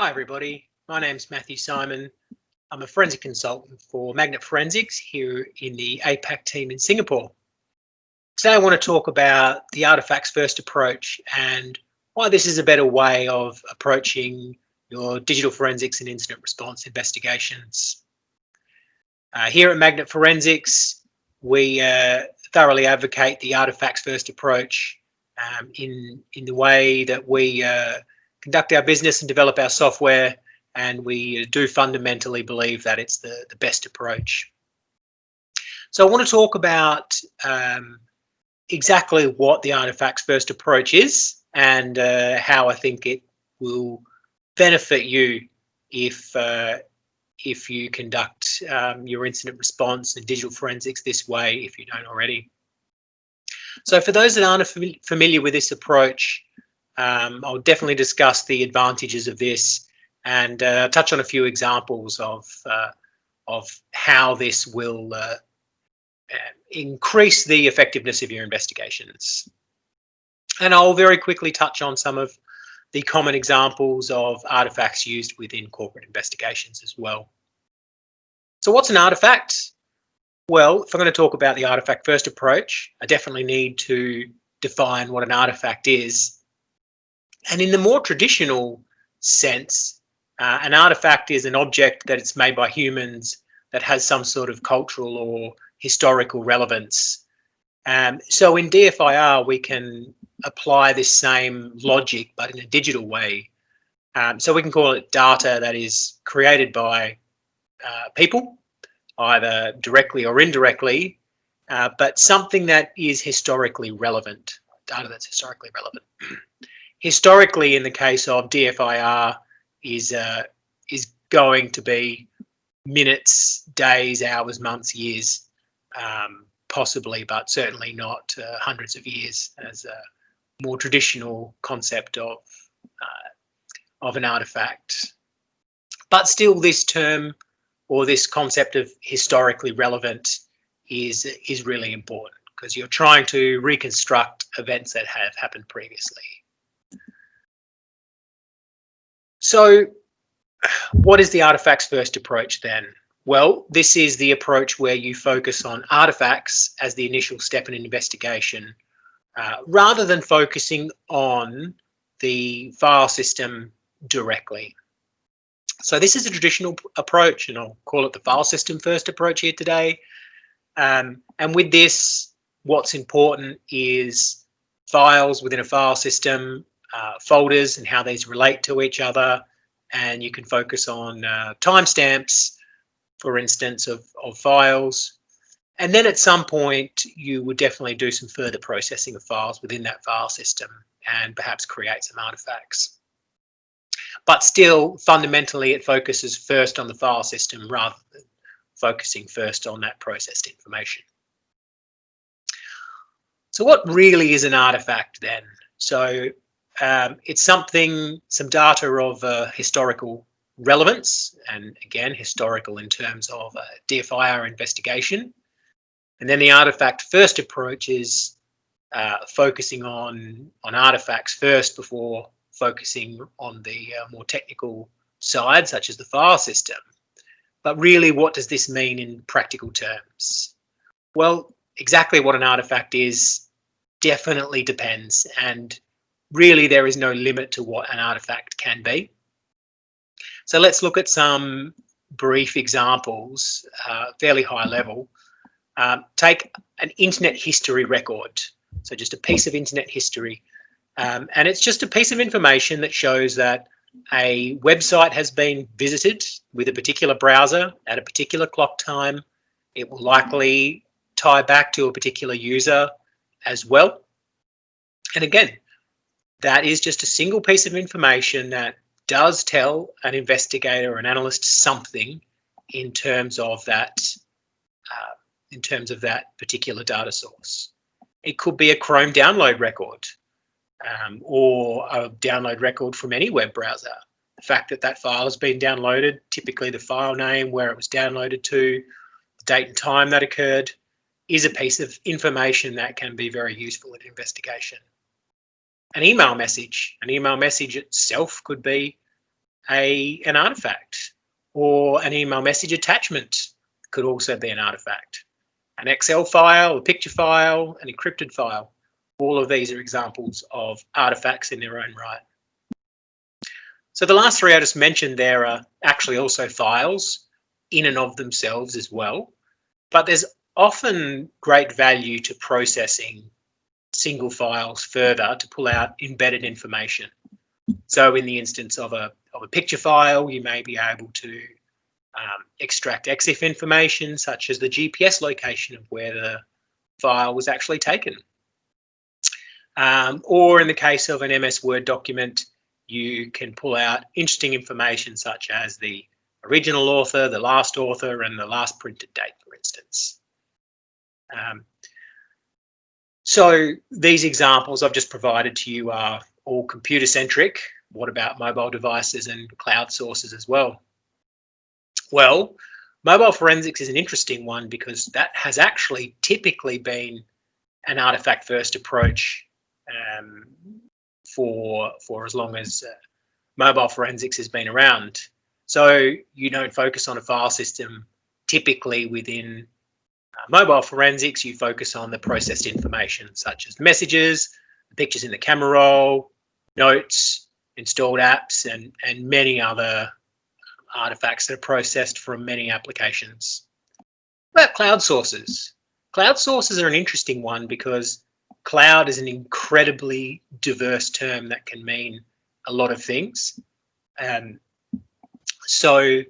Hi everybody, my name's Matthew Simon. I'm a forensic consultant for Magnet Forensics here in the APAC team in Singapore. Today I want to talk about the artifacts first approach and why this is a better way of approaching your digital forensics and incident response investigations. Here at Magnet Forensics, we thoroughly advocate the artifacts first approach in the way that we conduct our business and develop our software, and we do fundamentally believe that it's the best approach. So I want to talk about exactly what the artifacts first approach is and how I think it will benefit you if you conduct your incident response and digital forensics this way, if you don't already. So for those that aren't familiar with this approach, I'll definitely discuss the advantages of this and touch on a few examples of how this will increase the effectiveness of your investigations. And I'll very quickly touch on some of the common examples of artifacts used within corporate investigations as well. So what's an artifact? Well, if I'm going to talk about the artifact first approach, I definitely need to define what an artifact is. And in the more traditional sense, an artifact is an object that it's made by humans that has some sort of cultural or historical relevance. So in DFIR, we can apply this same logic, but in a digital way. So we can call it data that is created by people, either directly or indirectly, but something that is historically relevant, data that's historically relevant. Historically, in the case of DFIR, is going to be minutes, days, hours, months, years, possibly, but certainly not hundreds of years as a more traditional concept of an artifact. But still, this term or this concept of historically relevant is really important because you're trying to reconstruct events that have happened previously. So what is the artifacts first approach then? Well, this is the approach where you focus on artifacts as the initial step in an investigation, rather than focusing on the file system directly. So this is a traditional approach, and I'll call it the file system first approach here today. And with this, what's important is files within a file system, folders and how these relate to each other, and you can focus on timestamps, for instance, of files. And then at some point, you would definitely do some further processing of files within that file system and perhaps create some artifacts. But still, fundamentally, it focuses first on the file system rather than focusing first on that processed information. So what really is an artifact then? So it's some data of historical relevance, and again, historical in terms of a DFIR investigation. And then the artifact first approach is focusing on artifacts first before focusing on the more technical side, such as the file system. But really, what does this mean in practical terms? Well, exactly what an artifact is definitely depends, and really there is no limit to what an artifact can be. So let's look at some brief examples, fairly high level. Take an internet history record, so just a piece of internet history. And it's just a piece of information that shows that a website has been visited with a particular browser at a particular clock time. It will likely tie back to a particular user as well. And again, that is just a single piece of information that does tell an investigator or an analyst something in terms of that particular data source. It could be a Chrome download record, or a download record from any web browser. The fact that that file has been downloaded, typically the file name, where it was downloaded to, the date and time that occurred, is a piece of information that can be very useful in investigation. An email message itself could be an artifact, or an email message attachment could also be an artifact. An Excel file, a picture file, an encrypted file. All of these are examples of artifacts in their own right. So the last three I just mentioned there are actually also files in and of themselves as well, but there's often great value to processing single files further to pull out embedded information. So in the instance of a picture file, you may be able to extract EXIF information such as the GPS location of where the file was actually taken. Or in the case of an MS Word document, you can pull out interesting information such as the original author, the last author, and the last printed date, for instance. So these examples I've just provided to you are all computer-centric. What about mobile devices and cloud sources as well? Well, mobile forensics is an interesting one because that has actually typically been an artifact-first approach for as long as mobile forensics has been around. So you don't focus on a file system. Typically within mobile forensics, you focus on the processed information such as messages, the pictures in the camera roll, notes, installed apps, and many other artifacts that are processed from many applications. What about cloud sources? Cloud sources are an interesting one because cloud is an incredibly diverse term that can mean a lot of things. So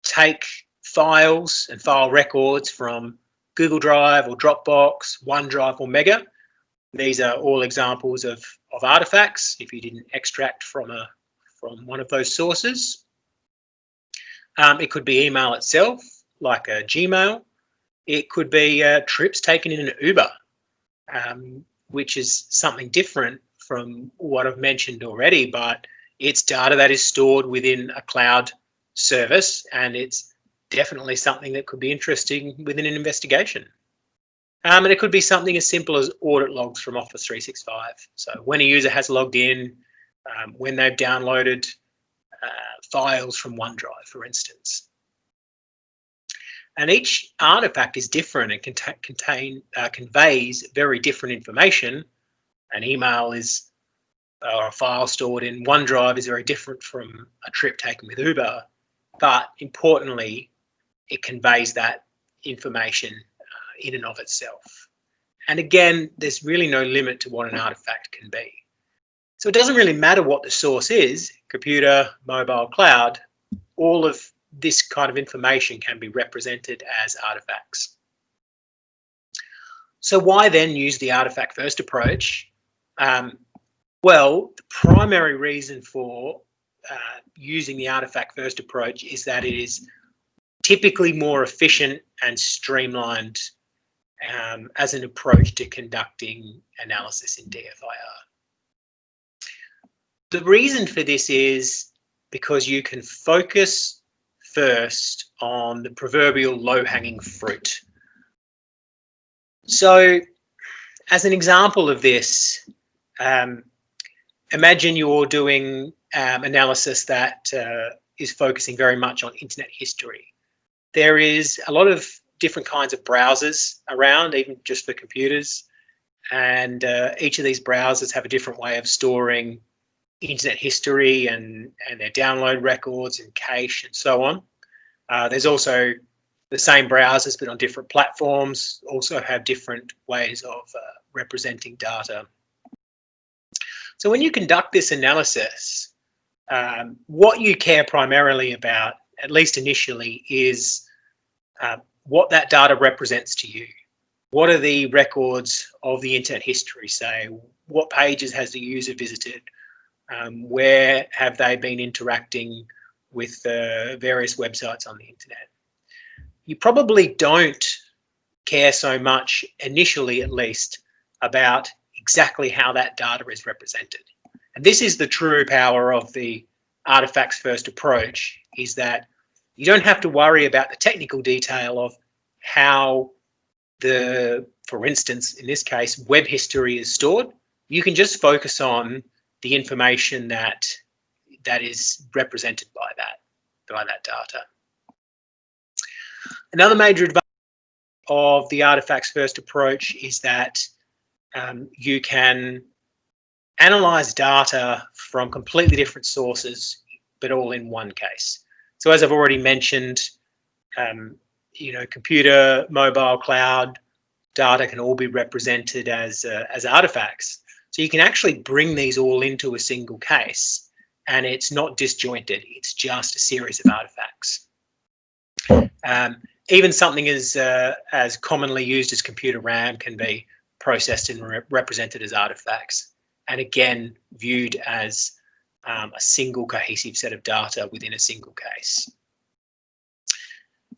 take files and file records from Google Drive or Dropbox, OneDrive or Mega. These are all examples of artifacts if you didn't extract from one of those sources. It could be email itself, like a Gmail. It could be trips taken in an Uber, which is something different from what I've mentioned already, but it's data that is stored within a cloud service, and it's definitely something that could be interesting within an investigation. And it could be something as simple as audit logs from Office 365. So when a user has logged in, when they've downloaded files from OneDrive, for instance. And each artifact is different and conveys very different information. An email is, or a file stored in OneDrive is very different from a trip taken with Uber, but importantly, it conveys that information in and of itself. And again, there's really no limit to what an artifact can be. So it doesn't really matter what the source is, computer, mobile, cloud, all of this kind of information can be represented as artifacts. So why then use the artifact first approach? Well, the primary reason for using the artifact first approach is that it is typically more efficient and streamlined as an approach to conducting analysis in DFIR. The reason for this is because you can focus first on the proverbial low-hanging fruit. So as an example of this, imagine you're doing analysis that is focusing very much on internet history. There is a lot of different kinds of browsers around, even just for computers, and each of these browsers have a different way of storing internet history and their download records and cache and so on. There's also the same browsers but on different platforms, also have different ways of representing data. So when you conduct this analysis, what you care primarily about, at least initially, is what that data represents to you. What are the records of the internet history, say? What pages has the user visited? Where have they been interacting with various websites on the internet? You probably don't care so much, initially at least, about exactly how that data is represented. And this is the true power of the artifacts first approach, is that you don't have to worry about the technical detail of how for instance, in this case, web history is stored. You can just focus on the information that that is represented by that data. Another major advantage of the artifacts first approach is that you can analyze data from completely different sources, but all in one case. So as I've already mentioned, computer, mobile, cloud data can all be represented as artifacts. So you can actually bring these all into a single case, and it's not disjointed. It's just a series of artifacts. Even something as commonly used as computer RAM can be processed and represented as artifacts, and again viewed as a single cohesive set of data within a single case.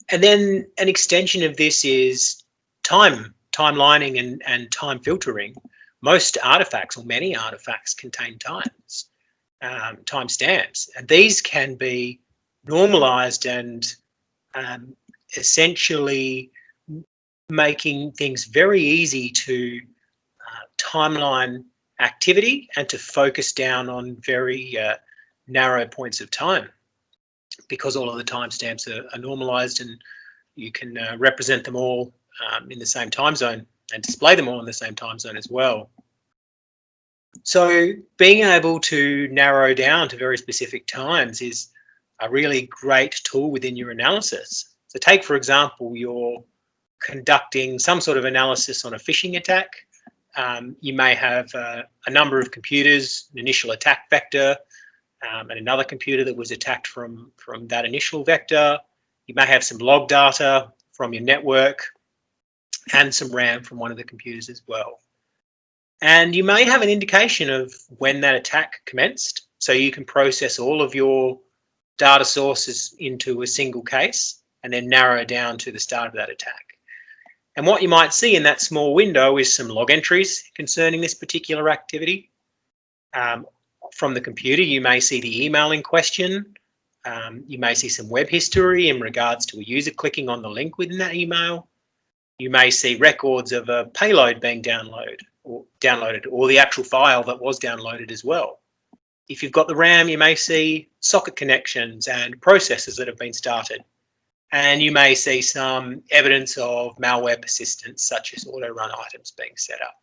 And then an extension of this is timelining and time filtering. Most artifacts, or many artifacts, contain timestamps, and these can be normalized and essentially making things very easy to timeline activity and to focus down on very narrow points of time, because all of the timestamps are normalized, and you can represent them all in the same time zone and display them all in the same time zone as well. So being able to narrow down to very specific times is a really great tool within your analysis. So take, for example, you're conducting some sort of analysis on a phishing attack. You may have a number of computers, an initial attack vector, and another computer that was attacked from that initial vector. You may have some log data from your network and some RAM from one of the computers as well. And you may have an indication of when that attack commenced, so you can process all of your data sources into a single case and then narrow down to the start of that attack. And what you might see in that small window is some log entries concerning this particular activity. From the computer, you may see the email in question. You may see some web history in regards to a user clicking on the link within that email. You may see records of a payload being downloaded, or the actual file that was downloaded as well. If you've got the RAM, you may see socket connections and processes that have been started. And you may see some evidence of malware persistence, such as auto-run items being set up.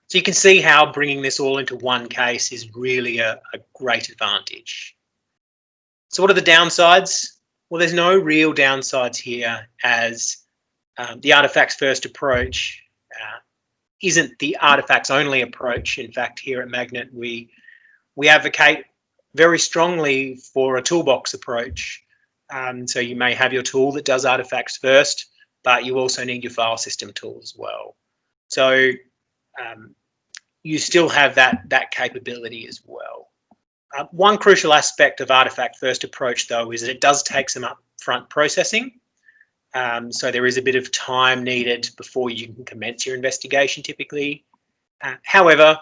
So you can see how bringing this all into one case is really a great advantage. So what are the downsides? Well, there's no real downsides here, as the artifacts first approach isn't the artifacts only approach. In fact, here at Magnet, we advocate very strongly for a toolbox approach. So you may have your tool that does artifacts first, but you also need your file system tool as well. So you still have that capability as well. One crucial aspect of artifact first approach, though, is that it does take some upfront processing. So there is a bit of time needed before you can commence your investigation typically. However,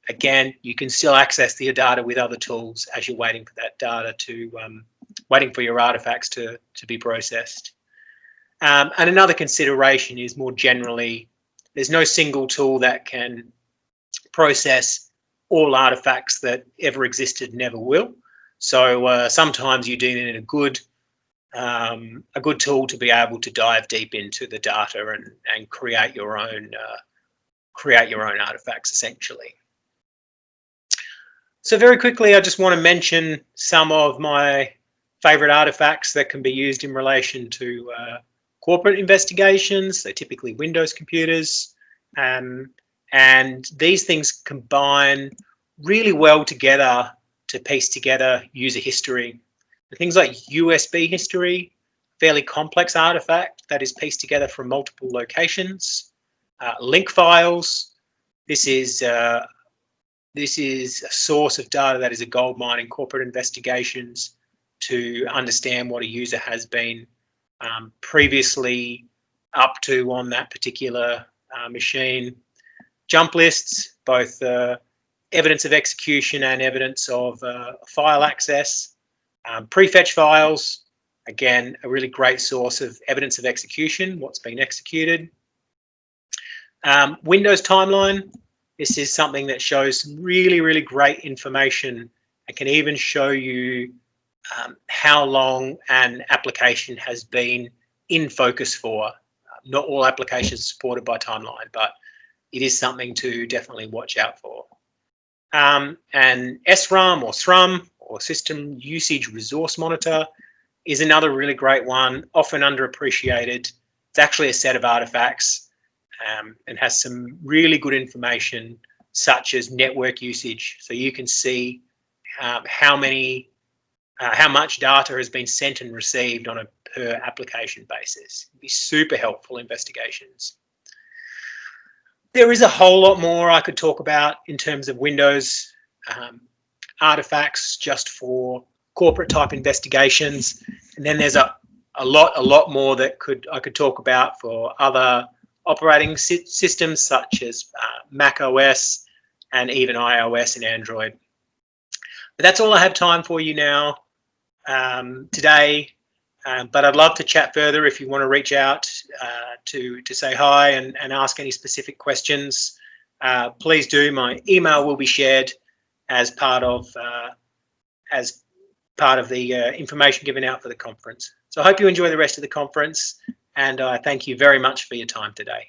again, you can still access your data with other tools as you're waiting for that data to, waiting for your artifacts to be processed. And another consideration is, more generally, there's no single tool that can process all artifacts that ever existed and never will. So sometimes you do need a good tool to be able to dive deep into the data and create your own artifacts, essentially. So very quickly, I just want to mention some of my favorite artifacts that can be used in relation to corporate investigations. They're typically Windows computers, and these things combine really well together to piece together user history. Things like USB history, fairly complex artifact that is pieced together from multiple locations. Link files. This is a source of data that is a goldmine in corporate investigations to understand what a user has been previously up to on that particular machine. Jump lists, both evidence of execution and evidence of file access. Prefetch files, again, a really great source of evidence of execution, what's been executed. Windows timeline, this is something that shows some really, really great information It can even show you how long an application has been in focus for. Not all applications are supported by timeline, but it is something to definitely watch out for. And SRUM or SRUM, or System Usage Resource Monitor, is another really great one, often underappreciated. It's actually a set of artifacts and has some really good information, such as network usage. So you can see how much data has been sent and received on a per application basis. It'd be super helpful investigations. There is a whole lot more I could talk about in terms of Windows artifacts just for corporate type investigations, and then there's a lot more that I could talk about for other operating systems such as Mac OS and even iOS and Android. But that's all I have time for you now today. But I'd love to chat further if you want to reach out to say hi and ask any specific questions. Please do. My email will be shared as part of the information given out for the conference. So I hope you enjoy the rest of the conference, and I thank you very much for your time today.